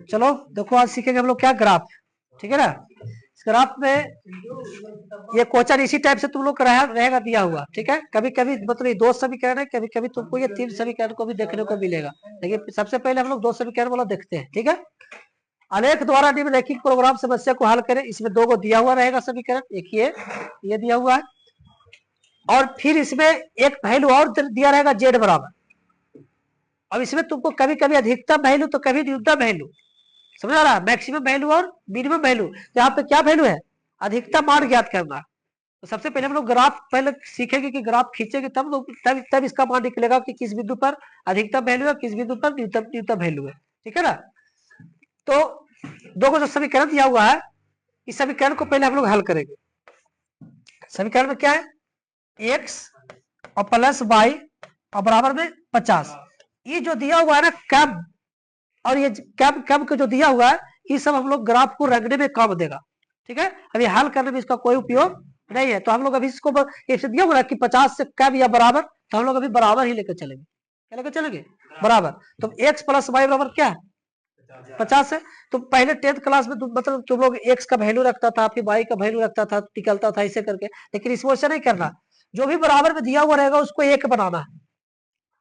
चलो देखो आज सीखेंगे हम लोग क्या, ग्राफ। ठीक है ना। इस ग्राफ में ये क्वेश्चन इसी टाइप से तुम लोग रहेगा दिया हुआ। ठीक है, कभी कभी मतलब दो समीकरण है, कभी कभी तुमको ये तीन समीकरण को भी देखने को मिलेगा, लेकिन सबसे पहले हम लोग दो समीकरण वाला देखते हैं। ठीक है, आलेख द्वारा निम्नलिखित प्रोग्राम समस्या को हल करें। इसमें दो को दिया हुआ रहेगा समीकरण, एक ये दिया हुआ है, और फिर इसमें एक वैल्यू और दिया रहेगा जेड बराबर। अब इसमें तुमको कभी कभी अधिकतम वैल्यू तो कभी न्यूनतम वैल्यू, समझ आ रहा, मैक्सिमम वैल्यू और मिनिमम वैल्यू। यहाँ पे क्या वैल्यू है, अधिकतम मान ज्ञात करना। तो सबसे पहले हम लोग ग्राफ पहले सीखेंगे कि ग्राफ खींचेंगे तब इसका मान निकलेगा कि किस बिंदु पर अधिकतम वैल्यू है, किस बिंदु पर न्यूनतम वैल्यू है। ठीक है ना। तो दो को जो समीकरण दिया हुआ है, इस समीकरण को पहले हम लोग हल करेंगे। समीकरण में क्या है, एक्स और प्लस वाई और बराबर में 50। ये जो दिया हुआ है ना कम, और ये कम का जो दिया हुआ है, ये सब हम लोग ग्राफ को रंगने में काम देगा। ठीक है, अभी हल करने में इसका कोई उपयोग नहीं है। तो हम लोग अभी इसको दिया हुआ है कि 50 से कम या बराबर, तो हम लोग अभी बराबर ही लेकर चलेंगे। क्या लेकर चलेंगे, बराबर। तो एक्स प्लस वाई बराबर क्या है, 50 है। तो पहले 10th क्लास में मतलब तुम लोग एक्स का वैल्यू रखता था, फिर वाई का वैल्यू रखता था, निकलता था ऐसे करके। लेकिन इसमें वैसे नहीं करना, जो भी बराबर में दिया हुआ रहेगा उसको एक बनाना है।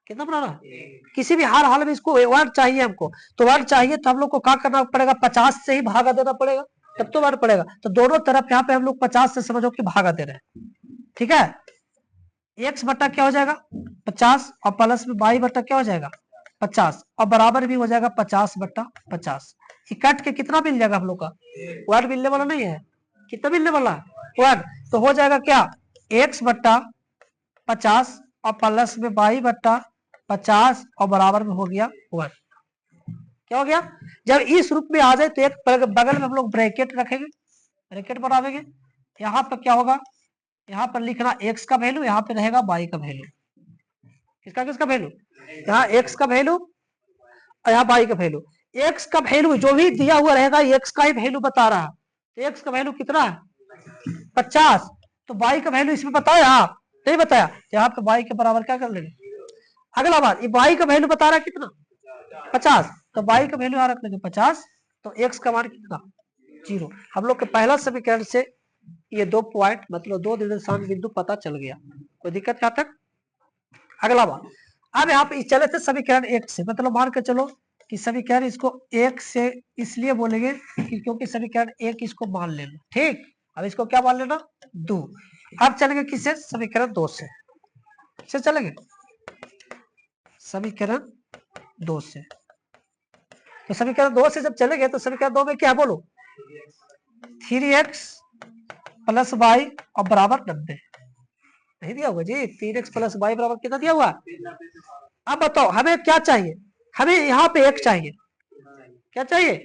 कितना बनाना, किसी भी हाल में इसको वर्ड चाहिए हमको। तो वर्ड चाहिए तो हम लोग को क्या करना पड़ेगा, 50 से ही भागा देना पड़ेगा, तब तो वर्ड पड़ेगा। तो दोनों तरफ यहाँ पे हम लोग 50 से समझो कि भागा दे रहे हैं। ठीक है, एक्स बट्टा क्या हो जाएगा 50, और प्लस में वाई बट्टा क्या हो जाएगा 50, और बराबर भी हो जाएगा 50 बट्टा 50। कट के कितना मिल जाएगा हम लोग का, वर्ड मिलने वाला नहीं है, कितना मिलने वाला वर्ड। तो हो जाएगा क्या, एक्स बट्टा 50 और प्लस में वाई बट्टा 50 और बराबर में हो गया 1। क्या हो गया, जब इस रूप में आ जाए तो एक बगल में हम लोग ब्रैकेट रखेंगे, ब्रैकेट बनावेंगे। यहाँ पर क्या होगा, यहाँ पर लिखना एक्स का वैल्यू, यहाँ पे रहेगा वाई का वैल्यू। किसका किसका वैल्यू, यहाँ एक्स का वैल्यू और यहाँ वाई का वैल्यू। एक्स का वैल्यू जो भी दिया हुआ रहेगा एक्स का ही वैल्यू बता रहा है। तो एक्स का वैल्यू कितना है 50, तो वाई का वैल्यू इसमें बताया नहीं बताया, यहाँ पे वाई के बराबर क्या कर लेंगे। अगला बात, ये वाई का वैल्यू बता रहा है कितना 50, तो वाई का वैल्यू यहाँ रख लेंगे 50, तो एक्स का मान कितना 0। हम लोग के पहला समीकरण से ये 2 पॉइंट मतलब 2 निर्देशांक बिंदु पता चल गया। कोई दिक्कत यहाँ तक। अगला बात, अब यहाँ पे चले थे समीकरण 1 से, मतलब मान के चलो कि समीकरण इसको 1 से इसलिए बोलेंगे कि क्योंकि समीकरण 1 इसको मान लेना। ठीक, अब इसको क्या मान लेना 2। अब चलेंगे किससे, समीकरण 2 से चलेंगे, समीकरण 2 से। तो समीकरण 2 से जब चलेंगे तो समीकरण 2 में क्या बोलो 3x प्लस वाई और बराबर 90। नहीं दिया हुआ जी, 3x प्लस वाई बराबर कितना दिया हुआ। अब बताओ हमें क्या चाहिए, हमें यहाँ पे एक चाहिए, क्या चाहिए।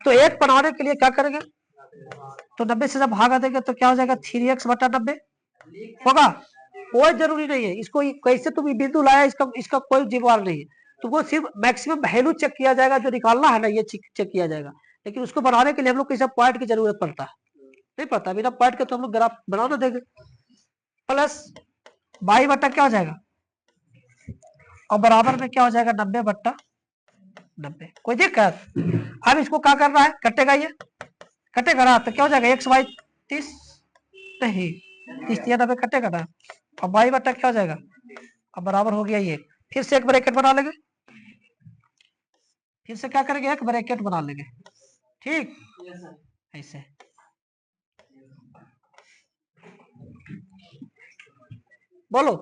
तो एक बनाने के लिए क्या करेंगे, तो 90 से जब भागा देंगे तो क्या हो जाएगा 3x बटा 90 होगा। कोई जरूरी नहीं है, इसको कैसे तुम बिंदु लाया इसका कोई जिम्मेवार नहीं है। तुमको सिर्फ मैक्सिमम वैल्यू चेक किया जाएगा, जो निकालना है ना ये चेक किया जाएगा। लेकिन उसको बनाने के लिए हम लोग किसी पॉइंट की जरूरत पड़ता है, नहीं पड़ता, बिना पॉइंट के तो हम लोग ग्राफ बना देंगे। प्लस वाई बट्टा क्या हो जाएगा और बराबर में क्या हो जाएगा 90 बट्टा 90। कोई दिक्कत। अब इसको क्या करना है, कटेगा ये कटेगा ना, तो क्या हो जाएगा एक्स वाई 30 नहीं 30 या 90 कटेगा ना, और वाई बट्टा क्या हो जाएगा अब बराबर हो गया ये। फिर से एक ब्रैकेट बना लेंगे, फिर से क्या करेंगे एक ब्रैकेट बना लेंगे। ठीक, ऐसे बोलो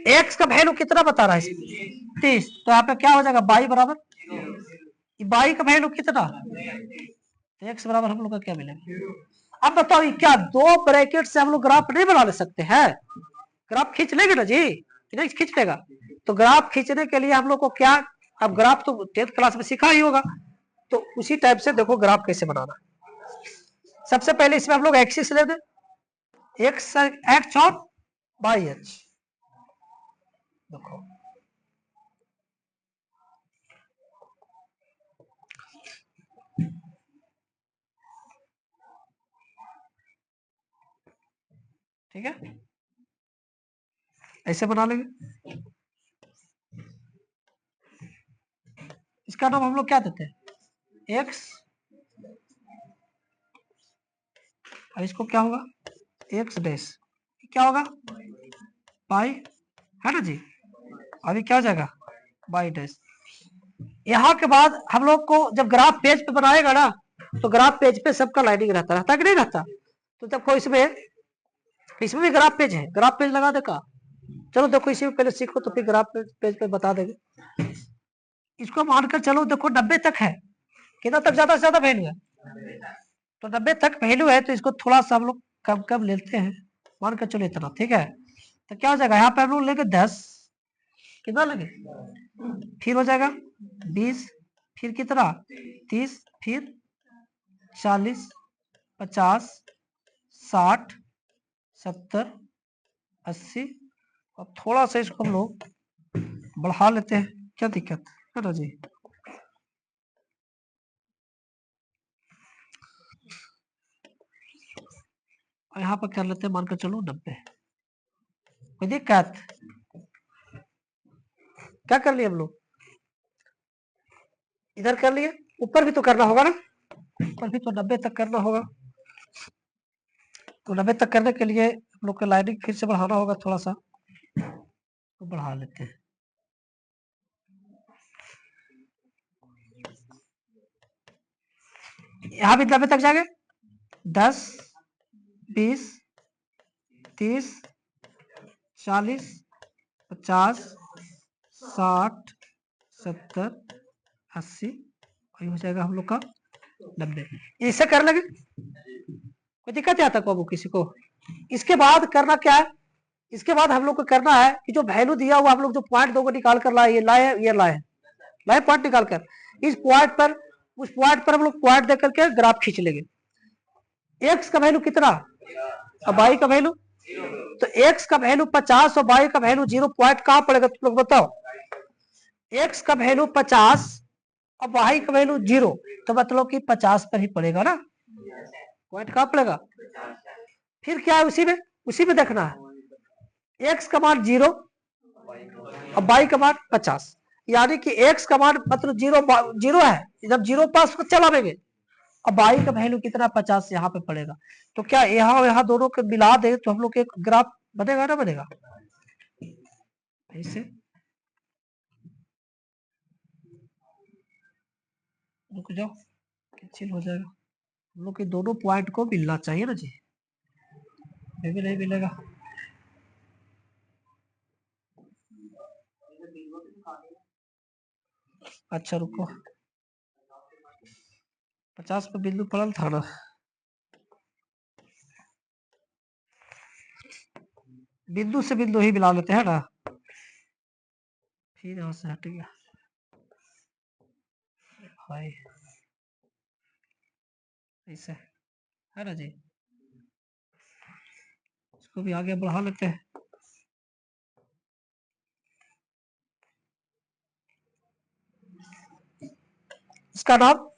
एक्स का वैल्यू कितना बता रहा है 30, तो यहाँ पे क्या हो जाएगा वाई बराबर वाई का वैल्यू कितना, एक्स बराबर हम लोग का क्या मिलेगा। अब बताओ क्या दो ब्रैकेट से हम लोग ग्राफ नहीं बना ले सकते हैं, ग्राफ खींच लेंगे ना जी, नहीं खींच लेगा। तो ग्राफ खींचने के लिए हम लोग को क्या, अब ग्राफ तो 10th क्लास में सीखा ही होगा, तो उसी टाइप से देखो ग्राफ कैसे बनाना। सबसे पहले इसमें हम लोग एक्सिस ले दें, एक्स और वाई एच। देखो ठीक है, ऐसे बना लेंगे। इसका नाम हम लोग क्या देते हैं एक्स, और इसको क्या होगा एक्स डैश, क्या होगा वाई, है ना जी। अभी क्या हो जाएगा वाई डैश। यहाँ के बाद हम लोग को जब ग्राफ पेज पे बनाएगा ना, तो ग्राफ पेज पे सबका लाइनिंग रहता कि नहीं रहता। तो जब कोई इसमें भी ग्राफ पेज है, ग्राफ पेज लगा देगा। चलो देखो इसी में पहले सीखो तो फिर ग्राफ पेज पे बता देंगे। इसको मानकर चलो, देखो 90 तक है, कितना तक ज्यादा से ज्यादा वैल्यू है, तो 90 तक वैल्यू है, तो इसको थोड़ा सा हम लोग कम कम लेते हैं, मानकर चलो इतना, ठीक है। तो क्या हो जाएगा, यहाँ पे हम लोग लेंगे 10, कितना लगे, फिर हो जाएगा 20, फिर कितना 30, फिर 40, 50, 60, 70, 80, और थोड़ा सा इसको हम लोग बढ़ा लेते हैं, क्या दिक्कत है ना जी। और यहाँ पर कर लेते हैं, मानकर चलो 90, कोई दिक्कत, क्या कर लिए हम लोग, इधर कर लिए, ऊपर भी तो करना होगा ना, ऊपर भी तो 90 तक करना होगा। तो 90 तक करने के लिए हम लोग को लाइनिंग फिर से बढ़ाना होगा थोड़ा सा, तो बढ़ा लेते हैं। यहाँ भी 90 तक जाएंगे, 10, 20, 30, 40, 50, 60, 70, 80, और हो जाएगा हम लोग का 90। इसे कर लेंगे, कोई दिक्कत नहीं आता को किसी को। इसके बाद करना क्या है, इसके बाद हम लोग को करना है कि जो वैल्यू दिया हुआ हम लोग जो पॉइंट दो को निकाल कर लाए, ये लाए पॉइंट निकाल कर, इस पॉइंट पर उस पॉइंट पर हम लोग पॉइंट देकर के ग्राफ खींच लेंगे। एक्स का वैल्यू कितना और वाई का वैल्यू, तो एक्स का वैल्यू 50 और वाई का वैल्यू 0, पॉइंट कहां पड़ेगा तुम लोग बताओ। एक्स का वैल्यू 50 और वाई का वैल्यू 0, तो मतलब कि 50 पर ही पड़ेगा ना, पॉइंट कहां पड़ेगा। फिर क्या है, उसी में देखना है, एक्स का मान 0 और वाई का मान 50, यानी कि एक्स का मान मतलब 0 है, जब 0 पास को चला देंगे, अब वाई का वैल्यू कितना 50 यहाँ पे पड़ेगा। तो क्या यहाँ दोनों को मिला दे तो हम लोग एक ग्राफ बनेगा ना, बनेगा ऐसे, रुक जाओ कैंसिल हो जाएगा, हम लोग के दोनों पॉइंट को मिलना चाहिए ना जी, ये भी नहीं मिलेगा। अच्छा रुको, 50 पे बिंदु पड़ल था ना, बिंदु से बिंदु ही मिला लेते हैं ना, फिर यहाँ से हट गया भाई, ऐसे है ना जी, इसको भी आगे बढ़ा लेते हैं। इसका नाम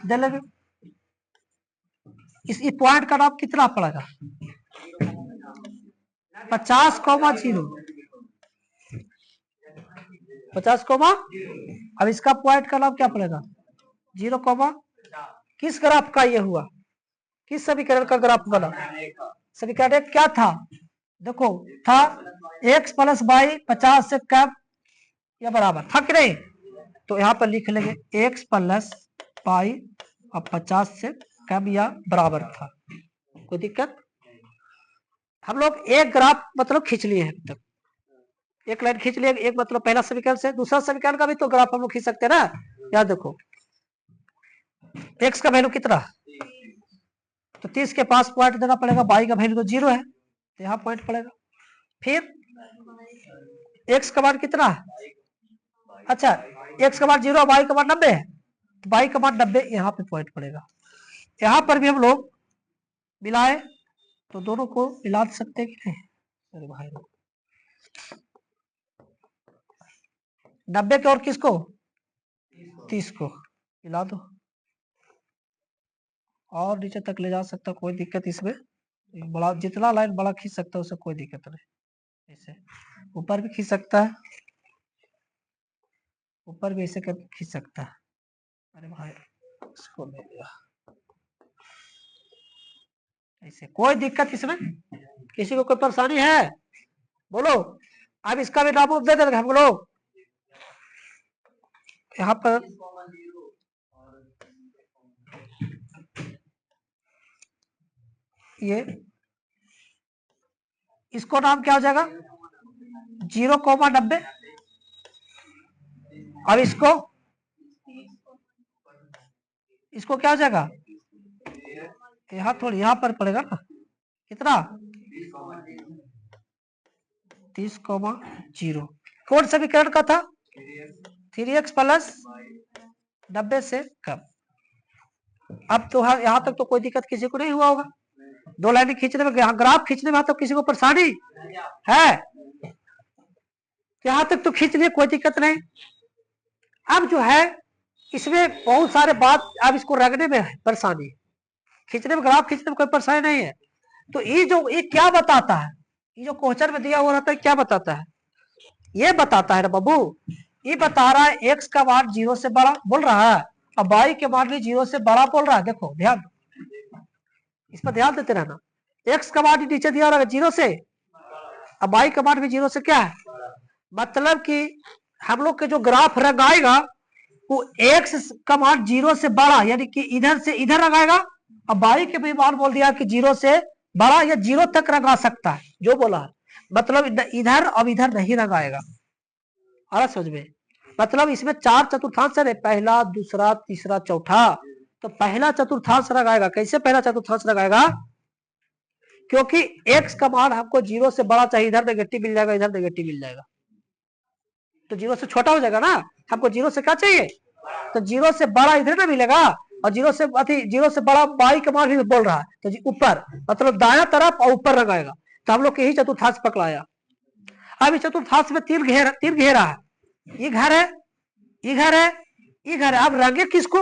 दे लेंगे, इस पॉइंट का नाम कितना पड़ेगा 50,0, 50, अब इसका पॉइंट का नाम क्या पड़ेगा 0, किस ग्राफ का ये हुआ, किस समीकरण का ग्राफ बना, समीकरण क्या था, देखो था एक्स प्लस वाई 50 से कम या बराबर था कि नहीं, तो यहाँ पर लिख लेंगे एक्स प्लस वाई और 50 से कम या बराबर था, कोई दिक्कत। हम लोग एक ग्राफ मतलब खींच लिए हैं तक, एक लाइन खींच लिए, एक मतलब पहला समीकरण से दूसरा समीकरण का भी तो ग्राफ हम लोग खींच सकते हैं ना। याद देखो एक्स का वैल्यू कितना, तो 30 के पास पॉइंट देना पड़ेगा, वाई का वैल्यू तो 0 है, तो यहाँ पॉइंट पड़ेगा। फिर एक्स का मान कितना है, अच्छा एक्स का मान 0, वाई का मान 90 है, तो वाई का मान 90 यहाँ पे पॉइंट पड़ेगा। यहाँ पर भी हम लोग मिलाए तो दोनों को मिला सकते हैं कि नहीं, अरे भाई 90 के और किसको 30 को मिला दो, और नीचे तक ले जा सकता, कोई दिक्कत इसमें, बड़ा जितना लाइन बड़ा खींच सकता है उससे कोई दिक्कत नहीं, ऐसे ऊपर भी खींच सकता है, ऊपर भी ऐसे कर खींच सकता है, अरे भाई इसको ले लिया ऐसे, कोई दिक्कत इसमें? किसी को कोई परेशानी है? बोलो। अब इसका भी नाम दे देंगे हम लोग यहाँ पर। ये इसको नाम क्या हो जाएगा? 0,90। अब इसको क्या हो जाएगा? यहाँ थोड़ी, यहाँ पर पड़ेगा ना। कितना? 30,0। कौन समीकरण का था? 3x प्लस 90 से कम। अब तो यहाँ तक तो कोई दिक्कत किसी को नहीं हुआ होगा। दो लाइन खींचने में, ग्राफ खींचने में तो किसी को परेशानी है? यहाँ तक तो खींच लिए, कोई दिक्कत नहीं। अब जो है इसमें बहुत सारे बात, अब इसको रखने में परेशानी, खींचने में, ग्राफ खींचने में कोई परेशानी नहीं है। तो ये क्या बताता है? ये जो क्वेश्चन में दिया हुआ रहता है क्या बताता है? ये बताता है ना बाबू, ये बता रहा है एक्स का मान 0 से बड़ा बोल रहा है, अब y के मान भी 0 से बड़ा बोल रहा है। देखो ध्यान, इस पर ध्यान देते रहना। एक्स का मान नीचे दिया रहा है 0 से, अब y का मान भी 0 से क्या है, मतलब कि हम लोग के जो ग्राफ रंगाएगा वो x का मान 0 से बड़ा, यानी कि इधर से इधर रंगाएगा। अब y के भी मान बोल दिया कि 0 से बड़ा या 0 तक रंगा सकता है, जो बोला है, मतलब इधर अब इधर नहीं रंगाएगा। आ समझ में? मतलब इसमें 4 चतुर्थांश है, पहला, दूसरा, तीसरा, चौथा। तो पहला चतुर्थांश लगाएगा। कैसे पहला चतुर्थांश लगाएगा? क्योंकि x का मान हमको 0 से बड़ा चाहिए, इधर नेगेटिव मिल जाएगा, इधर नेगेटिव मिल जाएगा, तो 0 से छोटा हो जाएगा ना। हमको 0 से क्या चाहिए? तो 0 से बड़ा इधर ना मिलेगा, और 0 से बड़ा y का मान भी बोल रहा है, तो ऊपर, मतलब दाया तरफ और ऊपर लगाएगा। तो हम लोग यही चतुर्थांश पकड़ाया। अब इस चतुर्थांश में तीन घेरा है, ये घर है, ये घर है, ये घर है। अब रंगे किसको?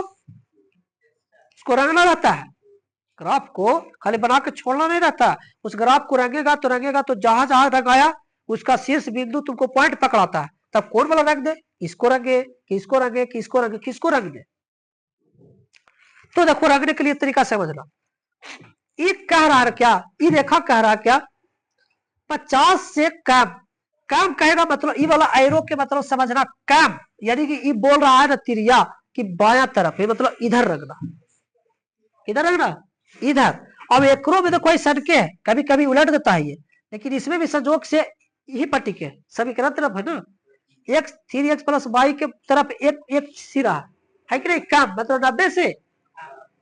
इसको रंगना रहता है, ग्राफ को खाली बना के छोड़ना नहीं रहता। उस ग्राफ को रंगेगा तो जहां जहां रंगाया उसका शीर्ष बिंदु तुमको पॉइंट पकड़ाता है। तब कौन वाला रंग दे, इसको रंगे कि इसको रंगे कि इसको रंगे, किसको रंग दे। तो देखो रंगने के लिए तरीका समझना। ये कह रहा है क्या, ये रेखा कह रहा है क्या, 50 से कम। कम कहेगा मतलब ये वाला एरो के मतलब समझना कम, यानी कि ये बोल रहा है ना तिरिया कि बाया तरफ है, मतलब इधर रखना, इधर रखना, इधर। अब एकरो में तो कोई सटके है, कभी कभी उलट देता है ये, लेकिन इसमें भी संजोग से यही पट्टी के समीकरण तरफ है ना, 3x प्लस y के तरफ एक सिरा है कि नहीं, कम मतलब 90 से।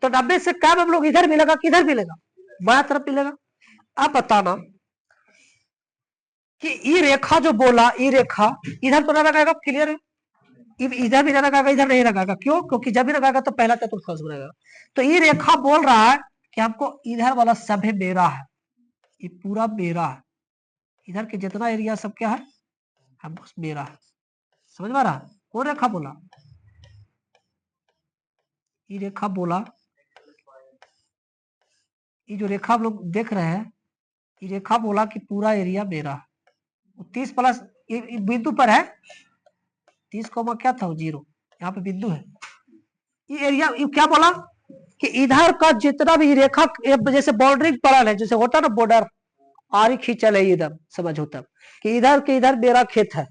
तो 90 से कम हम लोग इधर मिलेगा, किधर मिलेगा? बाया तरफ मिलेगा। अब बताना कि ये रेखा जो बोला, ये रेखा इधर तो ना लगाएगा, क्लियर है? इधर भी ना लगाएगा, इधर नहीं लगाएगा। क्यों? क्योंकि जब भी लगाएगा तो पहला चतुर्थांश बनेगा। तो ये रेखा बोल रहा है कि हमको इधर वाला सब है मेरा है, ये पूरा मेरा है, इधर के जितना एरिया सब क्या है, हमको मेरा है। समझ में आ रहा? कौन रेखा बोला? ये रेखा बोला, ये जो रेखा हम लोग देख रहे हैं, ये रेखा बोला कि पूरा एरिया मेरा है। 30 प्लस बिंदु पर है, 30 कोमा क्या था, 0, यहाँ पे बिंदु है। ये एरिया, ये क्या बोला कि इधर का जितना भी रेखा, जैसे बाउंड्री पड़ल है, जैसे होता ना बॉर्डर, आरी खींचल है इधर, समझ होता कि इधर के इधर मेरा खेत है,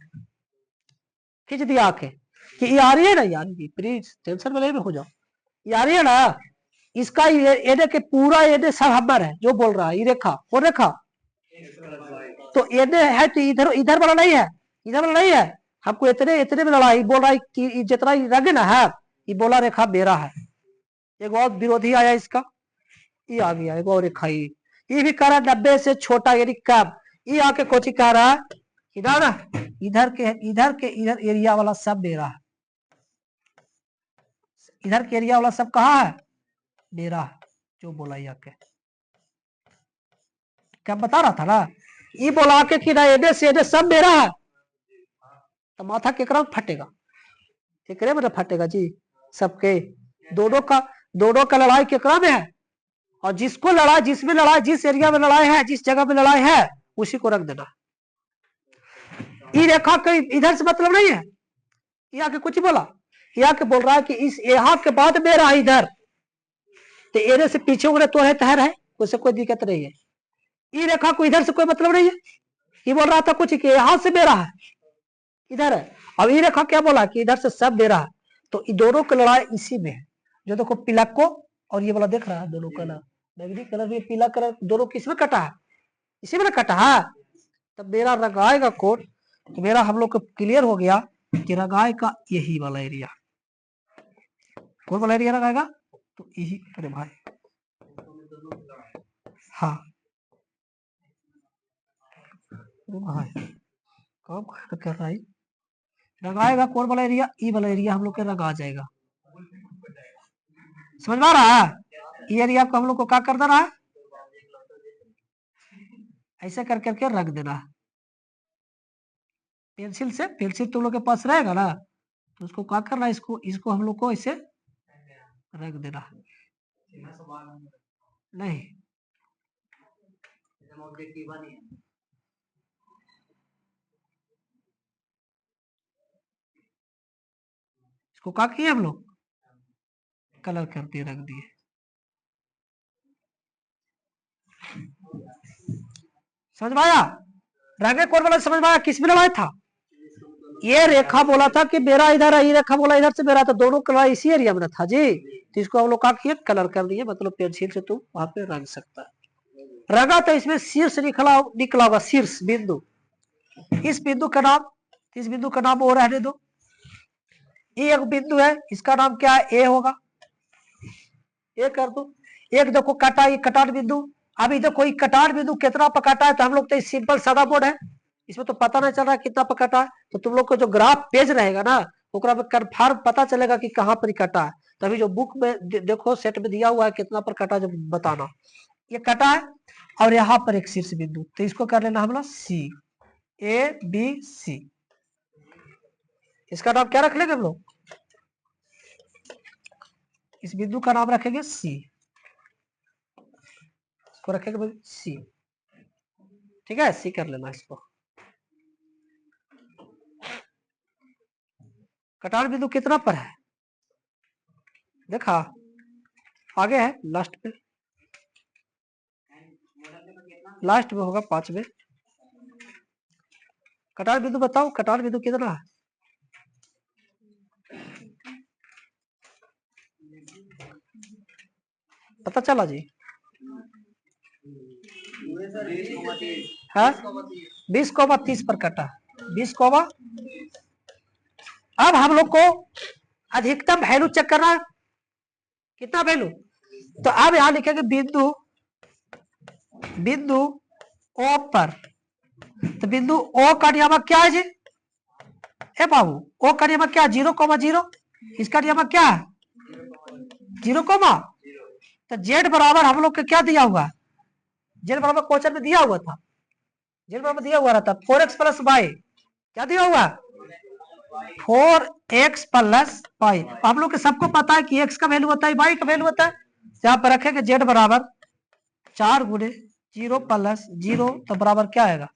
खींच दिया आके कि ये आ रही है ना यार, प्लीज टेंशन में नहीं हो जाओ, ये आ रही है ना, इसका एडे के पूरा एडे सब हमार है, जो बोल रहा है ये रेखा, वो रेखा तो एडे है, तो इधर इधर वाला नहीं है, इधर वाला नहीं है। हमको इतने इतने में लड़ाई बोल रहा है कि जितना रंग ना है, ये बोला रेखा मेरा है। एक और विरोधी आया इसका, ये आ गया एक और रेखा, ये भी कह रहा है 90 से छोटा यानी कम। ये आके कोची कह रहा है इधर इधर एरिया वाला सब मेरा है, इधर के एरिया वाला सब कहाँ है, मेरा है, जो बोला ये आके। क्या बता रहा था ना, ये बोला के कि ना एडे से एडे सब मेरा है, तो माथा केकरा फटेगा, केकरे में फटेगा जी, सबके। दोनों का लड़ाई केकरा में है, और जिसको लड़ाई, जिसमें लड़ाई, जिस एरिया में लड़ाई है, जिस जगह में लड़ाई है, उसी को रख देना। ये रेखा कहीं इधर से मतलब नहीं है, ये आके कुछ बोला यह के बोल रहा है कि इस यहाँ के बाद मेरा इधर, तो एरे से पीछे उगरे तो है तहर है, उससे कोई दिक्कत नहीं है। ई रेखा को इधर से कोई मतलब नहीं है, ये बोल रहा था कुछ कि यहां से मेरा है इधर है। अब ई रेखा क्या बोला कि इधर से सब मेरा है, तो दोनों की लड़ाई इसी में है। जो देखो पीला को और ये वाला देख रहा है, दोनों कलर बैगनी कलर में पीला कलर दोनों किसमें कटा है, इसी में कटा है। तब मेरा रंगाएगा कोड, तो मेरा हम लोग को क्लियर हो गया कि रंगाए का यही वाला एरिया, कौन वाला एरिया रंगाएगा, तो यही। अरे भाई हाँ भाई काम कर रहा है, रंगाएगा कौन वाला एरिया, ई वाला एरिया हम लोग के रंगा जाएगा। समझ में आ रहा है, ये एरिया को हम लोग को क्या कर देना है, ऐसे कर करके रख देना है पेंसिल से। पेंसिल तुम लोग के पास रहेगा ना, तो उसको क्या करना है, इसको हम लोग को ऐसे रख देना नहीं। इसको क्या किए हम लोग, कलर कर दिए, रख दिए। समझ में आया, रंगे कौन वाला समझ में आया, किस में लगाया था, ये रेखा बोला था कि मेरा इधर है, ये रेखा बोला इधर से मेरा, तो दोनों कलर इसी एरिया में था जी। तो इसको हम लोग क्या किए, कलर कर दिए, मतलब पेंसिल से तुम वहां पे रंग सकता है। रंगा तो इसमें शीर्ष निकला होगा, शीर्ष बिंदु, इस बिंदु का नाम, इस बिंदु का नाम वो रहने दो, ये एक बिंदु है, इसका नाम क्या है, ए होगा, ए कर दो। एक देखो काटा, ये कटान बिंदु। अभी देखो ये कटान बिंदु कितना पर काटा है, तो हम लोग तो सिंपल सादा बोर्ड है, इसमें तो पता नहीं चल रहा है कितना पर काटा है। तो तुम लोग को जो ग्राफ पेज रहेगा ना, ओकरा में कन्फर्म पता चलेगा कि कहाँ पर कटा है। तभी जो बुक में देखो सेट में दिया हुआ है कितना पर कटा, जब बताना। ये कटा है और यहाँ पर एक शीर्ष बिंदु, तो इसको कर लेना हम लोग सी, ए बी सी। इसका नाम क्या रख लेंगे हम लोग, इस बिंदु का नाम रखेंगे सी, इसको रखेंगे सी, ठीक है, सी कर लेना इसको। कटान बिंदु कितना पर है, देखा आगे है, लास्ट पे, लास्ट में होगा 5 में। कटान बिंदु बताओ, कटान बिंदु कितना है, पता चला जी, है 20,30 पर कटा, 20, अब हम लोग को अधिकतम वैल्यू चेक करना, कितना वैल्यू, तो अब यहां लिखेंगे बिंदु, बिंदु ओ पर, तो बिंदु ओ का नियामक क्या है जी, ए बाबू, ओ का नियामक क्या है, 0,0, इसका नियामक क्या है 0, तो जेड बराबर हम लोग को क्या दिया हुआ, जेड बराबर क्वेश्चन में दिया हुआ था, जेड बराबर दिया हुआ रहता 4x प्लस वाई, क्या दिया हुआ 4x प्लस वाई। हम लोग के सबको पता है कि x का वैल्यू होता है, y का वैल्यू होता है, यहाँ पर रखेंगे z बराबर 4 गुणे 0 प्लस 0, तो बराबर क्या आएगा,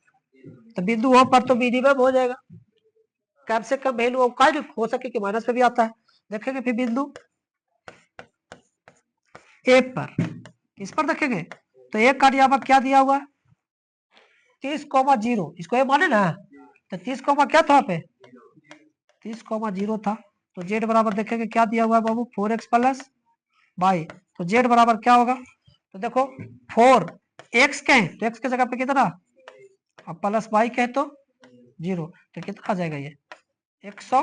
तो बिंदु हो पर तो मिनिमम हो जाएगा, कम से कम वैल्यू हो सके कि माइनस पे भी आता है। देखेंगे फिर बिंदु ए पर, किस पर देखेंगे, तो एक का यहाँ पर क्या दिया हुआ 30,0, इसको ये माने ना, तो 30, क्या था पे 30,0 था, तो जेड बराबर देखेंगे क्या दिया हुआ है बाबू 4x प्लस वाई, तो जेड बराबर क्या होगा, तो देखो 4x कहें तो x के जगह पे कितना, अब प्लस वाई कहे तो 0, तो कितना आ जाएगा ये 100।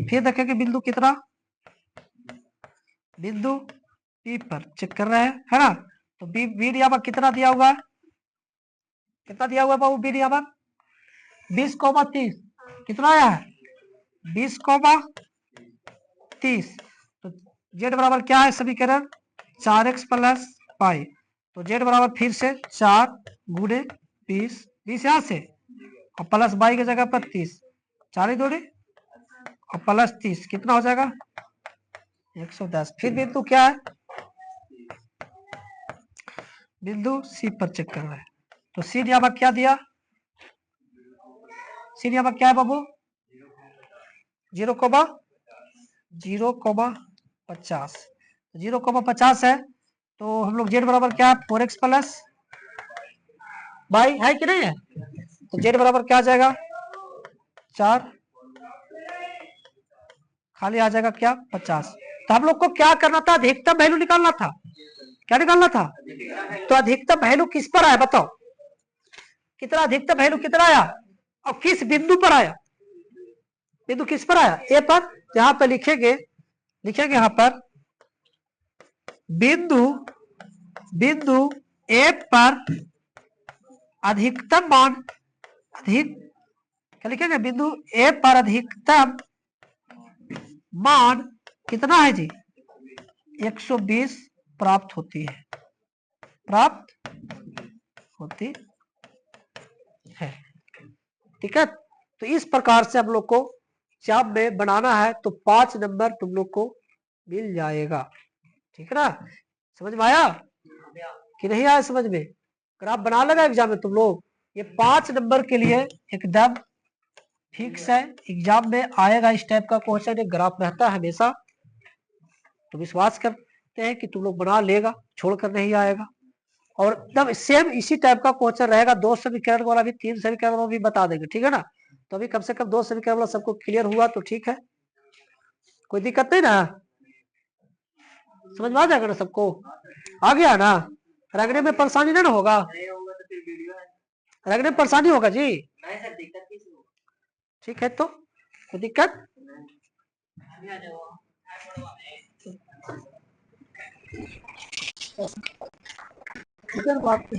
फिर देखेंगे बिंदु कितना, बिंदु पी पर चेक कर रहे हैं, है ना, तो बी यहाँ पर कितना दिया हुआ है, कितना दिया हुआ है बाबू, बी यहाँ पर 20,30, कितना आया है 20,30, तो जेड बराबर क्या है समीकरण 4x प्लस वाई, तो जेड बराबर फिर से 4 गुणे 20, 20 यहाँ से और प्लस वाई की जगह पर 30, 4 2 और प्लस 30, कितना हो जाएगा 110। फिर बिंदु क्या है, बिंदु सी पर चेक कर रहे हैं, तो सी यहाँ पर क्या दिया, सी यहाँ पर क्या है बाबू 0, 0,50, 0,50 है तो हम लोग जेड बराबर क्या है 4x प्लस बाई है कि नहीं है, तो जेड बराबर क्या आ जाएगा 4, खाली आ जाएगा क्या 50। तो हम लोग को क्या करना था, अधिकतम वैल्यू निकालना था, क्या निकालना था, तो अधिकतम वैल्यू किस पर आया बताओ, कितना अधिकतम वैल्यू कितना आया और किस बिंदु पर आया, बिंदु किस पर आया ए पर, यहाँ पर लिखेंगे यहाँ पर बिंदु ए पर अधिकतम मान, क्या लिखेंगे, बिंदु ए पर अधिकतम मान कितना है जी 120 प्राप्त होती है, ठीक है। तो इस प्रकार से हम लोग को चाप में बनाना है तो 5 नंबर तुम लोग को मिल जाएगा, ठीक है ना, समझ में आया कि नहीं आया समझ में, ग्राफ बना लगा एग्जाम में तुम लोग, ये 5 नंबर के लिए एकदम फिक्स है, एग्जाम में आएगा इस टाइप का क्वेश्चन, एक ग्राफ रहता है हमेशा, तो विश्वास करते हैं कि तुम लोग बना लेगा, छोड़कर नहीं आएगा। और एकदम सेम इसी टाइप का क्वेश्चन रहेगा, 2 समीकरण वाला भी 3 समीकरण वाला भी बता देंगे, ठीक है ना। तो अभी कम से कम 2 समीकरण वाला सबको क्लियर हुआ तो ठीक है, कोई दिक्कत नहीं ना, समझ में आ जाएगा ना सबको, आ गया ना, रगने में परेशानी नहीं ना होगा, रगने में परेशानी होगा जी, ठीक है, तो कोई दिक्कत बात